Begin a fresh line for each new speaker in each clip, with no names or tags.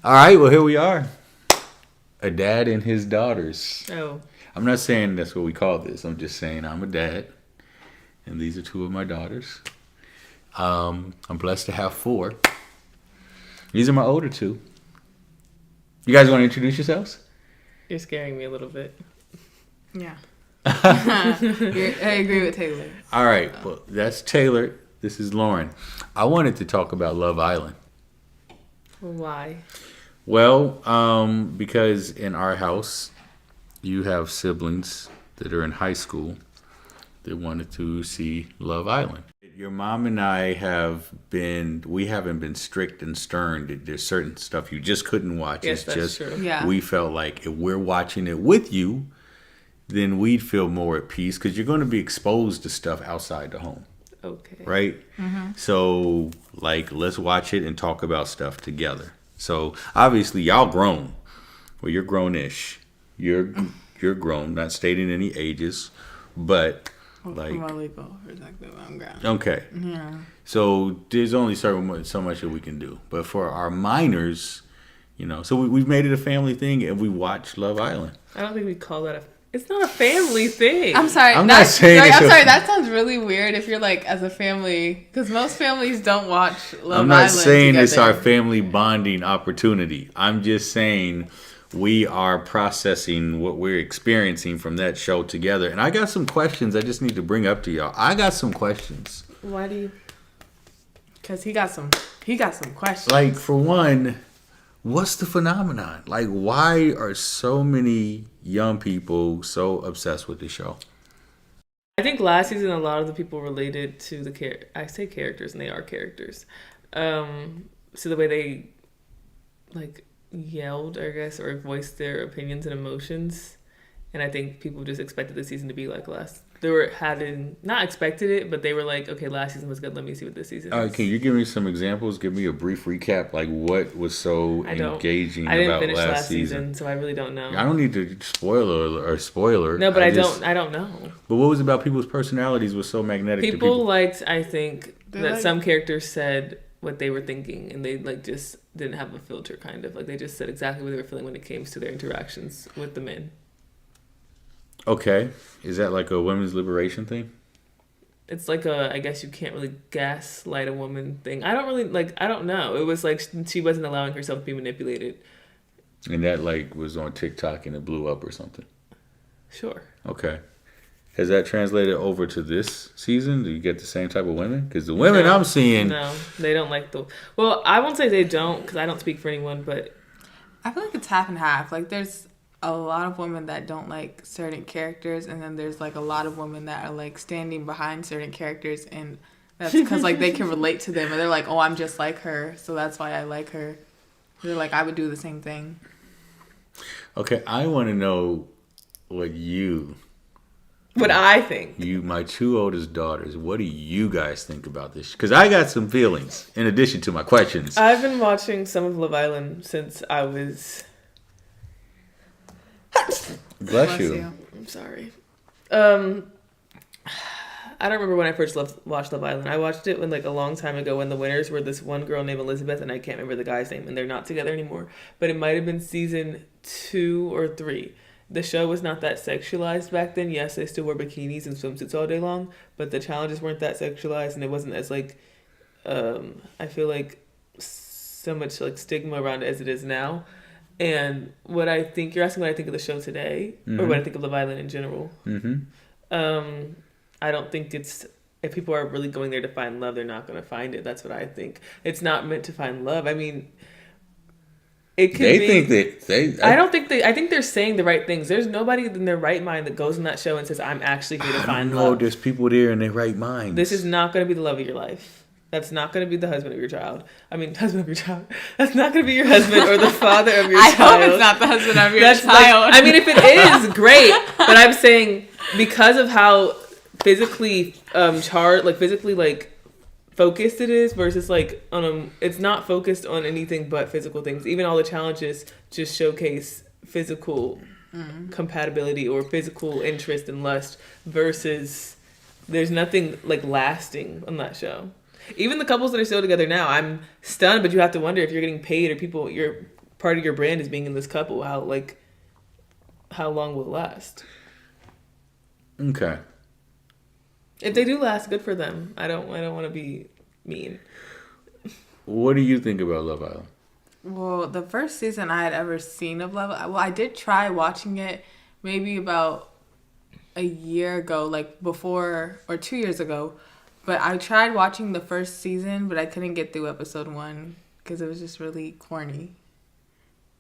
All right, well, here we are. A dad and his daughters.
Oh.
I'm not saying that's what we call this. I'm just saying I'm a dad, and these are two of my daughters. I'm blessed to have four. These are my older two. You guys want to introduce yourselves?
You're scaring me a little bit.
Yeah. I agree with Taylor.
All right, well, that's Taylor. This is Lauryn. I wanted to talk about Love Island.
Why?
Well, because in our house, you have siblings that are in high school that wanted to see Love Island. Your mom and I we haven't been strict and stern. There's certain stuff you just couldn't watch.
Yes, that's true.
Yeah.
We felt like if we're watching it with you, then we'd feel more at peace because you're going to be exposed to stuff outside the home.
Okay.
Right? Mm-hmm. So, let's watch it and talk about stuff together. So, obviously, y'all grown. Well, you're grown-ish. You're grown, not stating any ages, but
From a legal perspective, I'm grown.
Okay.
Yeah.
So there's only so much that we can do. But for our minors, so we've made it a family thing and we watch Love Island.
I don't think we call that it's not a family thing.
I'm sorry.
I'm not saying
I'm sorry. That sounds really weird if you're as a family, because most families don't watch Love Island.
I'm not saying
together.
it's our family bonding opportunity. I'm just saying we are processing what we're experiencing from that show together. And I got some questions I just need to bring up to y'all. I got some questions.
Why do you?
Because he got some questions.
For one, what's the phenomenon? Why are so many young people so obsessed with the show?
I think last season a lot of the people related to I say characters and they are characters. So the way they yelled, I guess, or voiced their opinions and emotions, and I think people just expected the season to be like last. They were not expected it, but they were like, okay, last season was good. Let me see what this season is.
All right, can you give me some examples? Give me a brief recap. What was so engaging
I didn't
about
finish
last
season, so I really don't know.
I don't need to spoiler.
No, but I don't know.
But what was about people's personalities was so magnetic to
people
people?
liked, I think, that some characters said what they were thinking, and they just didn't have a filter, kind of. They just said exactly what they were feeling when it came to their interactions with the men.
Okay. Is that a women's liberation thing?
It's I guess you can't really gaslight a woman thing. I don't really, I don't know. It was she wasn't allowing herself to be manipulated.
And that was on TikTok and it blew up or something?
Sure.
Okay. Has that translated over to this season? Do you get the same type of women? Because the women I'm seeing...
No, they don't like the... Well, I won't say they don't, because I don't speak for anyone, but...
I feel like it's half and half. There's a lot of women that don't like certain characters, and then there's a lot of women that are standing behind certain characters, and that's because they can relate to them, and they're like, oh, I'm just like her, so that's why I like her. They're like, I would do the same thing.
Okay, I want to know what
I think.
My two oldest daughters, what do you guys think about this? Because I got some feelings in addition to my questions.
I've been watching some of Love Island since I was...
Bless you.
I'm sorry. I don't remember when I first watched Love Island. I watched it a long time ago when the winners were this one girl named Elizabeth, and I can't remember the guy's name, and they're not together anymore. But it might have been season 2 or 3. The show was not that sexualized back then. Yes, they still wore bikinis and swimsuits all day long, but the challenges weren't that sexualized, and it wasn't as I feel so much stigma around it as it is now. And you're asking what I think of the show today, or what I think of Love Island in general. Mm-hmm. I don't think if people are really going there to find love, they're not going to find it. That's what I think. It's not meant to find love. I mean, it could be. I think they're saying the right things. There's nobody in their right mind that goes in that show and says, I'm actually going to find love.
No, there's people there in their right mind.
This is not going to be the love of your life. That's not going to be the husband of your child. Husband of your child. That's not going to be your husband or the father of your child.
I hope it's not the husband of your child.
If it is, great. But I'm saying because of how physically focused it is versus it's not focused on anything but physical things. Even all the challenges just showcase physical compatibility or physical interest and lust versus there's nothing lasting on that show. Even the couples that are still together now, I'm stunned, but you have to wonder if you're getting paid or part of your brand is being in this couple. How long will it last?
Okay.
If they do last, good for them. I don't want to be mean.
What do you think about Love Island?
Well, the first season I had ever seen of I did try watching it maybe about a year ago, like before, or 2 years ago. But I tried watching the first season, but I couldn't get through episode 1 because it was just really corny.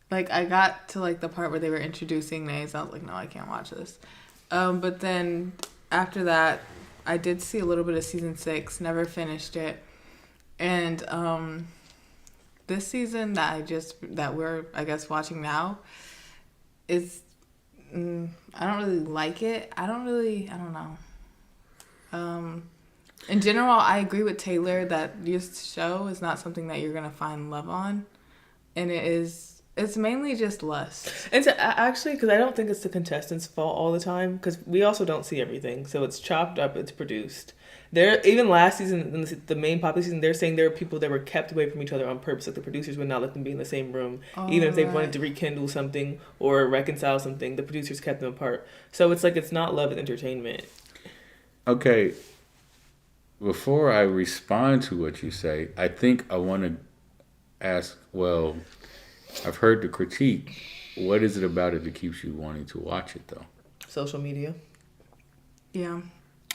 Like, I got to, like, the part where they were introducing names. I was like, no, I can't watch this. But then after that, I did see a little bit of season 6, never finished it. And this season that we're, I guess, watching now is, I don't really like it. I don't know. In general, I agree with Taylor that this show is not something that you're going to find love on. And it's mainly just lust.
And so, actually, because I don't think it's the contestants' fault all the time, because we also don't see everything. So it's chopped up, it's produced. Even last season, in the main popular season, they're saying there are people that were kept away from each other on purpose. Like the producers would not let them be in the same room. Even if they wanted to rekindle something or reconcile something, the producers kept them apart. So it's like it's not love, it's entertainment.
Okay. Before I respond to what you say, I think I want to ask, well, I've heard the critique. What is it about it that keeps you wanting to watch it, though?
Social media.
Yeah.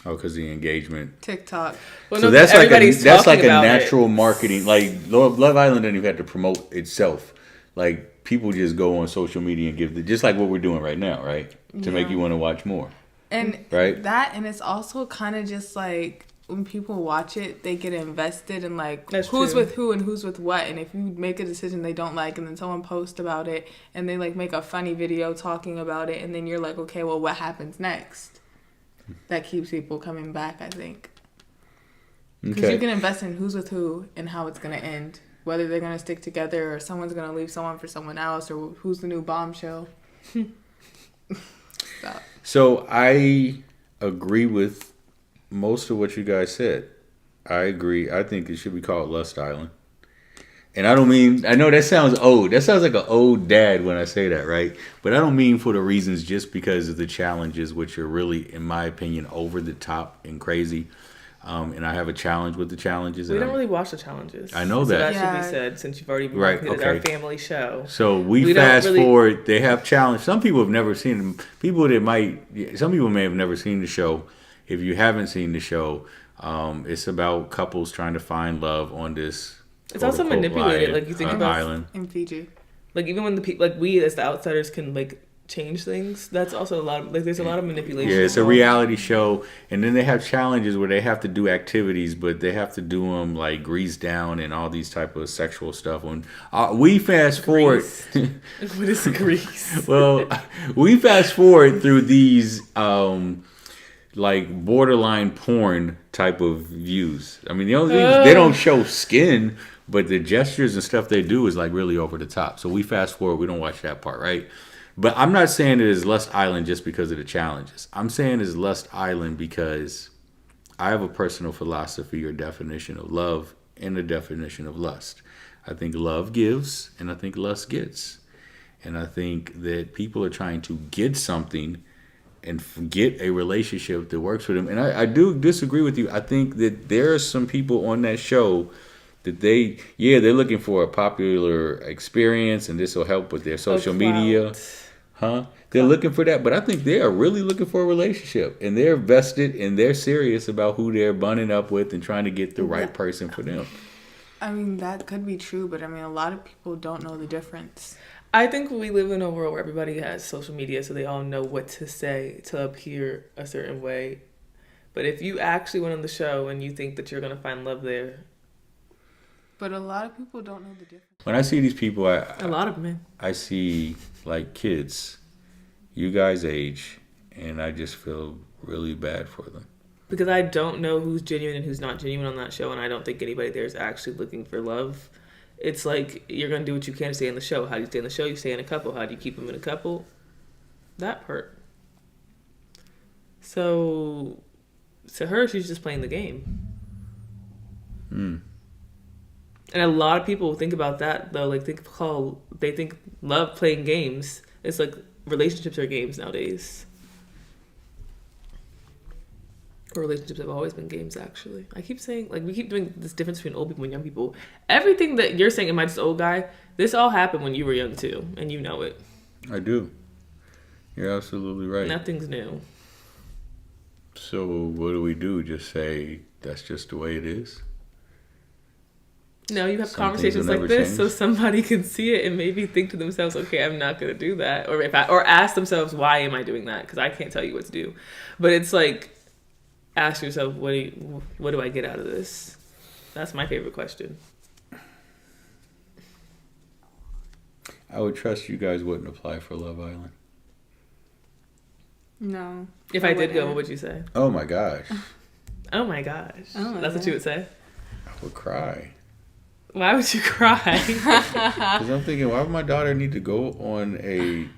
Oh, because the engagement.
TikTok.
Well,
So
no,
that's like a
about
natural marketing. Like Love Island doesn't even have to promote itself. Like people just go on social media and give just like what we're doing right now, right? To make you want to watch more.
And
right?
and it's also kind of just like when people watch it, they get invested in like
That's
who's
true.
with who and who's with what. And if you make a decision they don't like and then someone posts about it and they like make a funny video talking about it and then you're like, okay, well, what happens next? That keeps people coming back, I think. Because you can invest in who's with who and how it's going to end. Whether they're going to stick together or someone's going to leave someone for someone else or who's the new bombshell.
So I agree with most of what you guys said. I agree. I think it should be called Lust Island. And I don't mean, I know that sounds old. That sounds like an old dad when I say that, right? But I don't mean for the reasons just because of the challenges, which are really, in my opinion, over the top and crazy. And I have a challenge with the challenges.
We don't really watch the challenges.
I know
so
that.
That should be said since you've already
Right,
marketed our family show.
So we fast forward. They have challenge. Some people have never seen them. Some people may have never seen the show. If you haven't seen the show, it's about couples trying to find love on this.
It's also manipulated, like you think about
island
in Fiji.
Like even when the people, like we as the outsiders can like change things. That's also a lot of, like there's a lot of manipulation.
Yeah, it's a reality show, and then they have challenges where they have to do activities, but they have to do them like grease down and all these type of sexual stuff. When we fast forward,
what is grease?
Well, we fast forward through these like borderline porn type of views. I mean, the only thing they don't show skin. But the gestures and stuff they do is like really over the top. So we fast forward. We don't watch that part, right? But I'm not saying it is Lust Island just because of the challenges. I'm saying it's Lust Island because I have a personal philosophy or definition of love and a definition of lust. I think love gives and I think lust gets. And I think that people are trying to get something and get a relationship that works for them. And I do disagree with you. I think that there are some people on that show that they're looking for a popular experience and this will help with their social media. They're looking for that, but I think they are really looking for a relationship and they're vested and they're serious about who they're bundling up with and trying to get the right person for them.
I mean, that could be true, but I mean, a lot of people don't know the difference.
I think we live in a world where everybody has social media, so they all know what to say to appear a certain way. But if you actually went on the show and you think that you're going to find love there,
but a lot of people don't know the difference.
When I see these people,
a lot of men.
I see like kids, you guys' age, and I just feel really bad for them.
Because I don't know who's genuine and who's not genuine on that show, and I don't think anybody there is actually looking for love. It's like you're going to do what you can to stay in the show. How do you stay in the show? You stay in a couple. How do you keep them in a couple? That part. So, to her, she's just playing the game. And a lot of people think about that though. Like they think love playing games. It's like relationships are games nowadays. Or relationships have always been games. Actually, I keep saying like we keep doing this difference between old people and young people. Everything that you're saying, am I just old guy? This all happened when you were young too, and you know it.
I do. You're absolutely right.
Nothing's new.
So what do we do? Just say that's just the way it is?
No, you have
Some
conversations
things will
like
never
this so
change.
somebody can see it and maybe think to themselves, okay, I'm not going to do that. Or ask themselves, why am I doing that? Because I can't tell you what to do. But it's like, ask yourself, what do I get out of this? That's my favorite question.
I would trust you guys wouldn't apply for Love Island.
No.
If I did go, what would you say?
Oh my gosh.
Oh my gosh.
Oh,
That's what you would say?
I would cry.
Why would you cry?
Because I'm thinking, why would my daughter need to go in a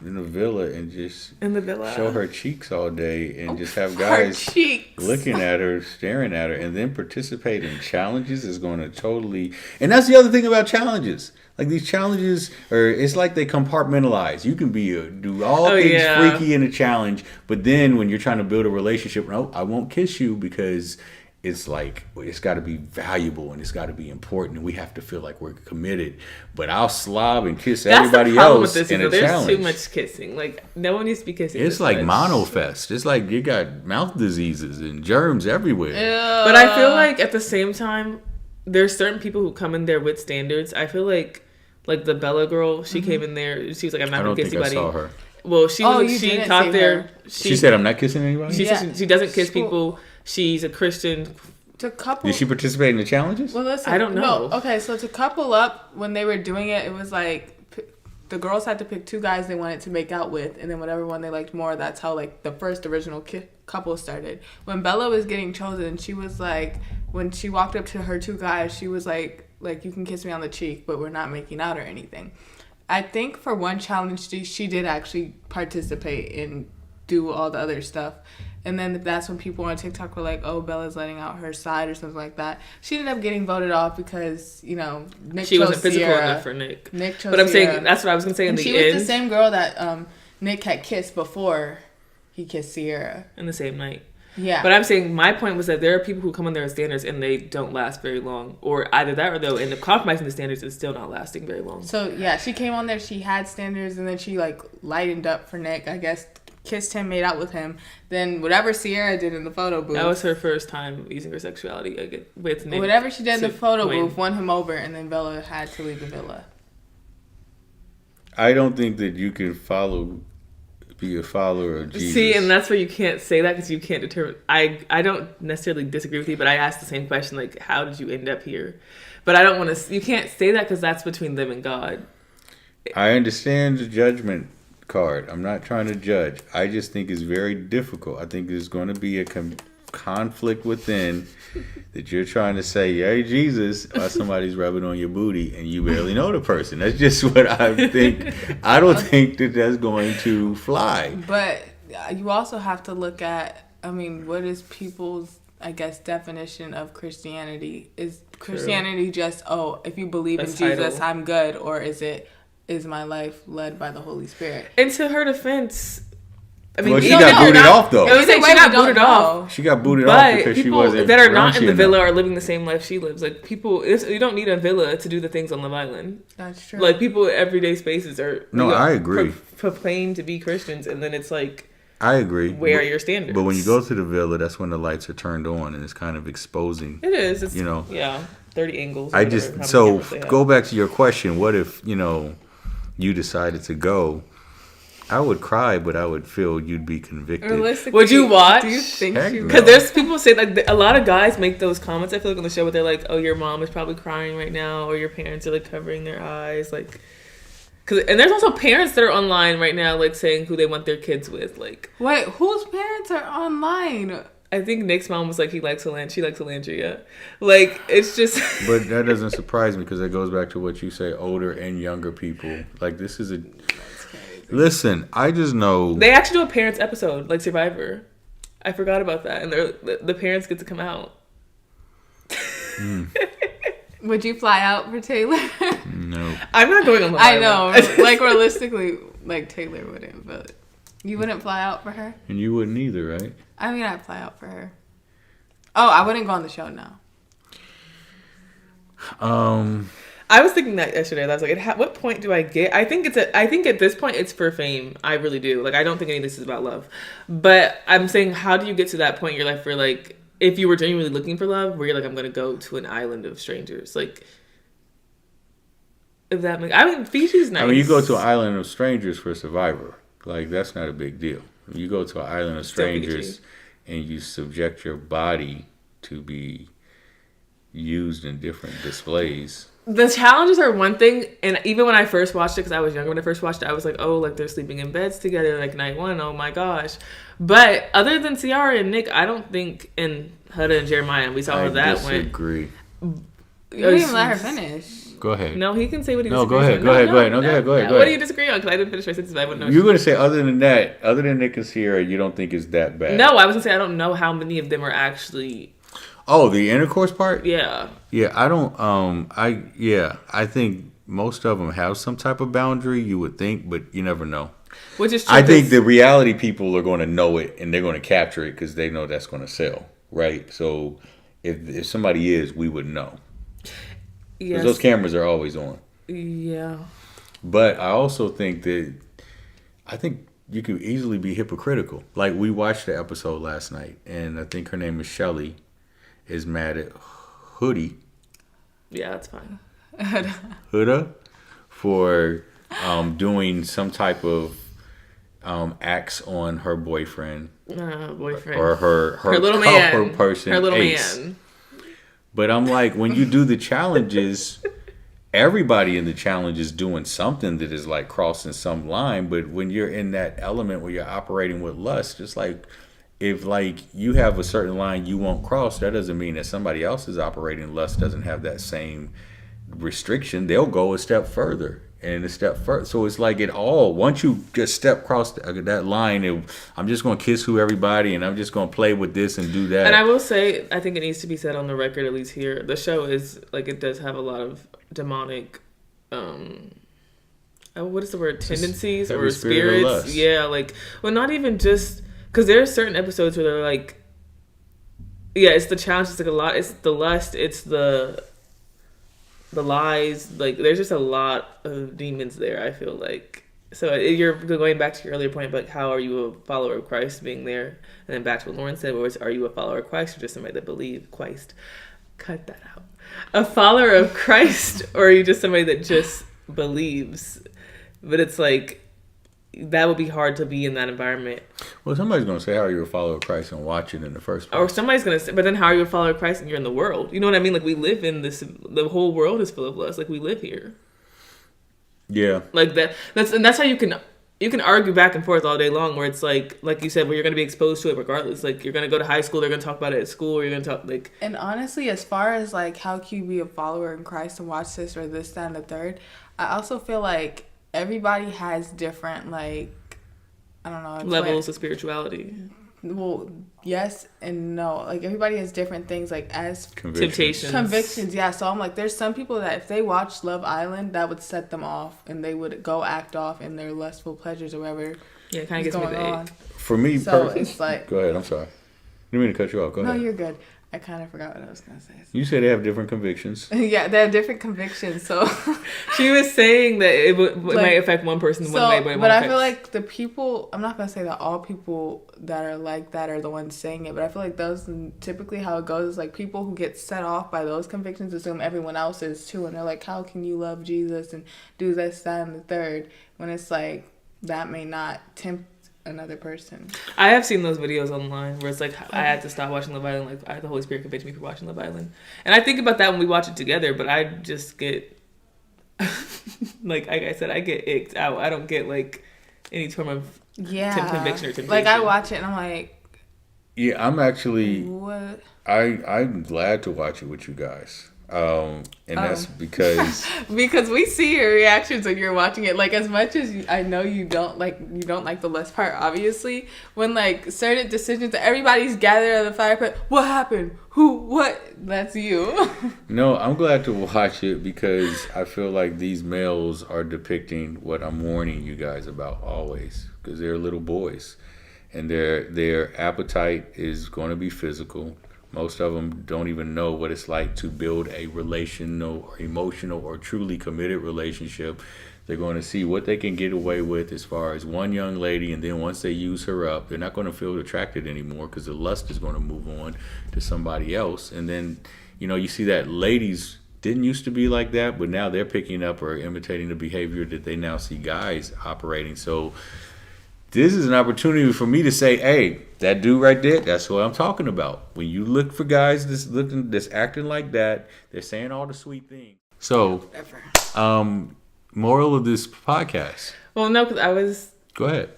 villa and just
In the villa.
show her cheeks all day and just have
Her
guys
cheeks.
looking at her, staring at her, and then participate in challenges is going to totally... And that's the other thing about challenges. Like these challenges, it's like they compartmentalize. You can do all things freaky in a challenge, but then when you're trying to build a relationship, no, I won't kiss you because it's like it's got to be valuable and it's got to be important, and we have to feel like we're committed. But I'll slob and kiss everybody else in a
there's
challenge.
There's too much kissing. Like no one needs to be kissing.
It's like monofest. It's like you got mouth diseases and germs everywhere.
But I feel like at the same time, there's certain people who come in there with standards. I feel like the Bella girl, she came in there. She was like, I'm not
I
gonna
don't
kiss
think I
anybody.
saw her.
Well, she taught there.
She said, I'm not kissing anybody?
She doesn't kiss people. She's a Christian.
To couple.
Did she participate in the challenges?
Well, listen.
I don't know.
No, okay, so to couple up, when they were doing it, it was like the girls had to pick 2 guys they wanted to make out with, and then whatever one they liked more, that's how like the first original couple started. When Bella was getting chosen, she was like, when she walked up to her 2 guys, she was like you can kiss me on the cheek, but we're not making out or anything. I think for one challenge, she did actually participate and do all the other stuff. And then that's when people on TikTok were like, oh, Bella's letting out her side or something like that. She ended up getting voted off because, Nick
She
chose
wasn't physical
Sierra.
enough for Nick.
Nick chose
But I'm
Sierra.
saying, that's what I was going to say in
And
the
she
end.
was the same girl that Nick had kissed before he kissed Sierra.
In the same night.
Yeah.
But I'm saying my point was that there are people who come in there as standards and they don't last very long. Or either that or they'll end up compromising the standards and still not lasting very long.
So, yeah, she came on there. She had standards, and then she, lightened up for Nick, I guess, kissed him, made out with him. Then whatever Sierra did in the photo booth.
That was her first time using her sexuality with Nick.
Whatever she did in the photo booth won him over, and then Bella had to leave the villa.
I don't think that you can be a follower of Jesus.
See, and that's where you can't say that because you can't determine. I don't necessarily disagree with you, but I asked the same question, like, how did you end up here? But I don't want to. You can't say that because that's between them and God.
I understand the judgment card. I'm not trying to judge. I just think it's very difficult. I think there's going to be a conflict within that you're trying to say, "Hey, Jesus," while somebody's rubbing on your booty and you barely know the person. That's just what I think. I don't think that that's going to fly.
But you also have to look at, what is people's, I guess, definition of Christianity? Is Christianity just, if you believe
That's
in Jesus,
title.
I'm good? Or is my life led by the Holy Spirit?
And to her defense,
Well, she got booted off, though.
I was saying she got booted off.
She got booted off because she
people
wasn't
that are not in the
raunchy
villa
enough.
are living the same life she lives. Like people, you don't need a villa to do the things on Love Island.
That's true.
Like people, everyday spaces are.
No, I agree.
Proclaim to be Christians, and then it's like,
I agree.
where are your standards?
But when you go to the villa, that's when the lights are turned on and it's kind of exposing.
It is. It's, 30 angles.
I just go back to your question. What if you decided to go? I would cry, but I would feel you'd be convicted.
Would you watch?
Do you think
Heck
she
no.
would?
Because there's people say like a lot of guys make those comments. I feel like on the show, where they're like, "Oh, your mom is probably crying right now," or your parents are like covering their eyes, like. And there's also parents that are online right now, like saying who they want their kids with. Like,
Wait, whose parents are online?
I think Nick's mom was like, she likes Elandria. Like, it's just.
But that doesn't surprise me because it goes back to what you say: older and younger people. Like this is a. Listen, I just know
They actually do a parents episode, like Survivor. I forgot about that, and the parents get to come out.
Would you fly out for Taylor?
No.
I'm not going on Love
I
Island.
know. Like, realistically, like, Taylor wouldn't, but you wouldn't fly out for her?
And you wouldn't either, right?
I mean, I'd fly out for her. Oh, I wouldn't go on the show now.
I was thinking that yesterday. I was like, what point do I get? I think at this point it's for fame. I really do. Like, I don't think any of this is about love. But I'm saying, how do you get to that point in your life where, like, if you were genuinely looking for love, where you're like, I'm going to go to an island of strangers. Like, if that makes... I mean, Fiji's nice.
I mean, you go to an island of strangers for Survivor. Like, that's not a big deal. You go to an island of strangers and you subject your body to be used in different displays.
The challenges are one thing, and even when I first watched it, because I was younger when I first watched it, I was like, oh, like, they're sleeping in beds together, like, night one, oh my gosh. But other than Ciara and Nick, I don't think, and Huda and Jeremiah, and we saw how that went.
I disagree.
You didn't even let her finish.
Go ahead.
No, he can say what he
No,
disagrees
go ahead.
on.
Go ahead. Go ahead. Go ahead.
What do you disagree on? Because I didn't finish my sentence, but I wouldn't know.
You're going to say, other than that, other than Nick and Ciara, you don't think it's that bad?
No, I was going to say I don't know how many of them are actually...
Oh, the intercourse part?
Yeah.
Yeah, I don't, I think most of them have some type of boundary, you would think, but you never know.
Which is true.
I think the reality people are going to know it and they're going to capture it because they know that's going to sell, right? So if somebody is, we would know. Because those cameras are always on.
Yeah.
But I also think you could easily be hypocritical. Like, we watched the episode last night, and I think her name is Shelly, is mad at Hoodie.
Yeah, that's fine.
Huda for doing some type of acts on her boyfriend. Or her
little man.
Her person.
Her little
Ace.
man.
But I'm like, when you do the challenges, everybody in the challenge is doing something that is like crossing some line. But when you're in that element where you're operating with lust, just like, if like you have a certain line you won't cross, that doesn't mean that somebody else is operating lust doesn't have that same restriction. They'll go a step further and a step further. So it's like once you just step across that line, I'm just going to kiss everybody and I'm just going to play with this and do that.
And I will say, I think it needs to be said on the record, at least here, the show is like, it does have a lot of demonic, what is the word? Tendencies or spirits. Yeah, like, well, not even just... Because there are certain episodes where they're like, yeah, it's the challenge. It's like a lot. It's the lust. It's the lies. Like, there's just a lot of demons there, I feel like. So you're going back to your earlier point about how are you a follower of Christ being there, and then back to what Lauryn said, are you a follower of Christ or just somebody that believes Christ? Cut that out. A follower of Christ, or are you just somebody that just believes? But it's like, that would be hard to be in that environment.
Well, somebody's going to say, how are you a follower of Christ and watch it in the first place?
Or somebody's going to say, but then how are you a follower of Christ and you're in the world? You know what I mean? Like, we live in this, the whole world is full of lust. Like, we live here.
Yeah.
Like, that's how you can argue back and forth all day long, where it's like you said, where you're going to be exposed to it regardless. Like, you're going to go to high school, they're going to talk about it at school, or you're going to talk, like...
And honestly, as far as, like, how can you be a follower in Christ and watch this or this, that, and the third, I also feel like everybody has different, like, I don't know.
Levels of spirituality.
Well, yes and no. Like, everybody has different things, like, as...
Temptations.
Convictions, yeah. So I'm like, there's some people that if they watch Love Island, that would set them off, and they would go act off in their lustful pleasures or whatever.
Yeah, it kind of gets me the ick.
For me,
so it's like...
Go ahead, I'm sorry. I didn't mean to cut you off. Go ahead.
No, you're good. I kind of forgot what I was going to say.
You said they have different convictions.
Yeah, they have different convictions, so...
She was saying that it might affect one person one way,
but I feel like the people... I'm not going to say that all people that are like that are the ones saying it, but I feel like those... Typically how it goes is, like, people who get set off by those convictions assume everyone else is, too. And they're like, how can you love Jesus and do this, that, and the third? When it's like, that may not tempt another person.
I have seen those videos online where it's like, I had to stop watching Love Island. Like, the Holy Spirit convicted me for watching Love Island. And I think about that when we watch it together, but I just get like I said, I get icked out. I don't get like any form of conviction or temptation.
Like, I watch it and I'm like,
yeah, I'm actually
what?
I'm glad to watch it with you guys. And that's because
Because we see your reactions when you're watching it. Like, as much as I know you don't like the lust part, obviously, when like certain decisions, everybody's gathered at the fire pit. What happened? Who? What? That's you.
no, I'm glad to watch it because I feel like these males are depicting what I'm warning you guys about always, because they're little boys, and their appetite is going to be physical. Most of them don't even know what it's like to build a relational or emotional or truly committed relationship. They're going to see what they can get away with as far as one young lady, and then once they use her up, they're not going to feel attracted anymore because the lust is going to move on to somebody else. And then, you see that ladies didn't used to be like that, but now they're picking up or imitating the behavior that they now see guys operating. So this is an opportunity for me to say, hey, that dude right there, that's what I'm talking about. When you look for guys that's acting like that, they're saying all the sweet things. So, moral of this podcast.
Well, no, because I was.
Go ahead.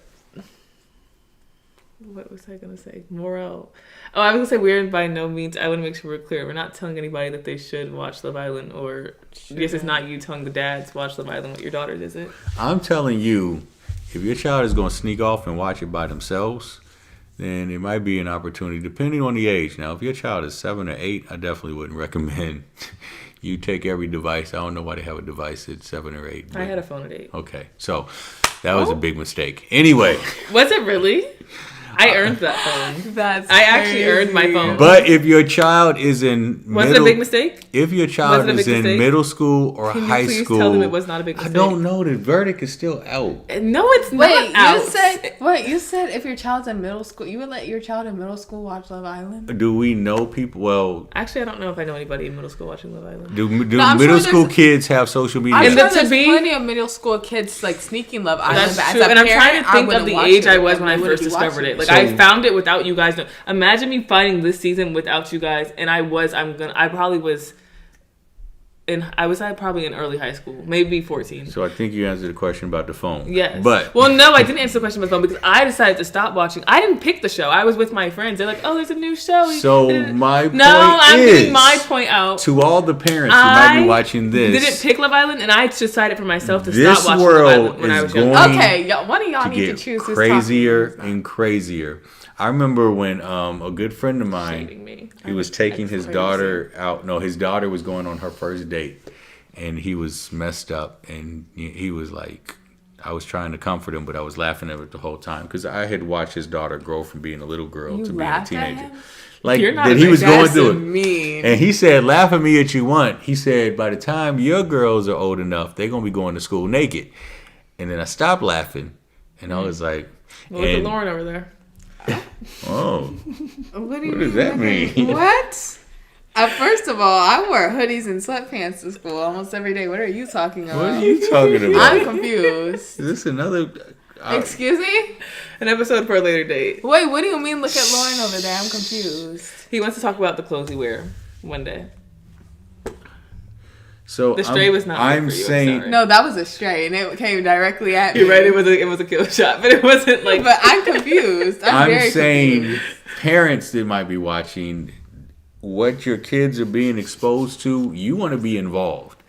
What was I going to say? Moral. Oh, I was going to say we're by no means. I want to make sure we're clear. We're not telling anybody that they should watch Love Island, or yes, it's not you telling the dads watch Love Island with your daughters, is it?
I'm telling you, if your child is going to sneak off and watch it by themselves, then it might be an opportunity, depending on the age. Now, if your child is 7 or 8, I definitely wouldn't recommend you take every device. I don't know why they have a device at 7 or 8.
I had a phone at 8.
Okay, so that was a big mistake. Anyway.
Was it really? I earned that phone. I actually earned my phone.
But if your child is in
was it a big mistake?
If your child is in middle school or
Can
high
you please
school,
tell them it was not a big mistake?
I don't know. The verdict is still out.
No, it's not out.
You said if your child's in middle school, you would let your child in middle school watch Love Island?
Do we know people? Well,
actually, I don't know if I know anybody in middle school watching Love Island.
Do middle school kids have social media?
I'm sure there's plenty of middle school kids like sneaking Love Island.
That's true. And I'm trying to think of the age I was when I first discovered it. Like, I found it without you guys. Imagine me finding this season without you guys, and I probably was probably in early high school, maybe 14.
So I think you answered the question about the phone.
Yes.
But
no, I didn't answer the question about the phone because I decided to stop watching. I didn't pick the show. I was with my friends. They're like, "Oh, there's a new show."
So I'm
getting my point out
to all the parents who might be watching this.
Didn't pick Love Island, and I decided for myself to stop watching Love Island when I was young.
Okay, one of y'all need to choose.
Crazier and crazier. I remember when a good friend of mine, he was taking his daughter out. No, his daughter was going on her first date, and he was messed up. And he was like, I was trying to comfort him, but I was laughing at it the whole time because I had watched his daughter grow from being a little girl to being a teenager. Like that he was going through it. And he said, "Laugh at me if you want." He said, "By the time your girls are old enough, they're gonna be going to school naked." And then I stopped laughing, and I was like,
"Look at Lauryn over there."
Oh,
what
does that mean?
What? First of all, I wore hoodies and sweatpants to school almost every day. What are you talking about?
What are you talking about?
I'm confused.
Is this another?
Excuse me?
An episode for a later date.
Wait, what do you mean? Look at Lauryn over there. I'm confused.
He wants to talk about the clothes he wear one day.
So
the stray was not.
I'm saying
no, that was a stray, and it came directly at me.
You're right. It was a kill shot, but it wasn't like.
But I'm confused. I'm very
saying
confused.
Parents that might be watching, what your kids are being exposed to, you want to be involved.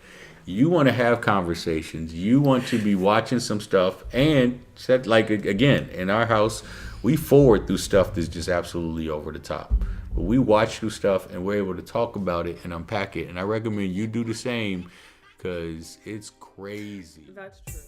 You want to have conversations. You want to be watching some stuff, and said like again in our house, we forward through stuff that's just absolutely over the top. But we watch through stuff and we're able to talk about it and unpack it. And I recommend you do the same because it's crazy.
That's true.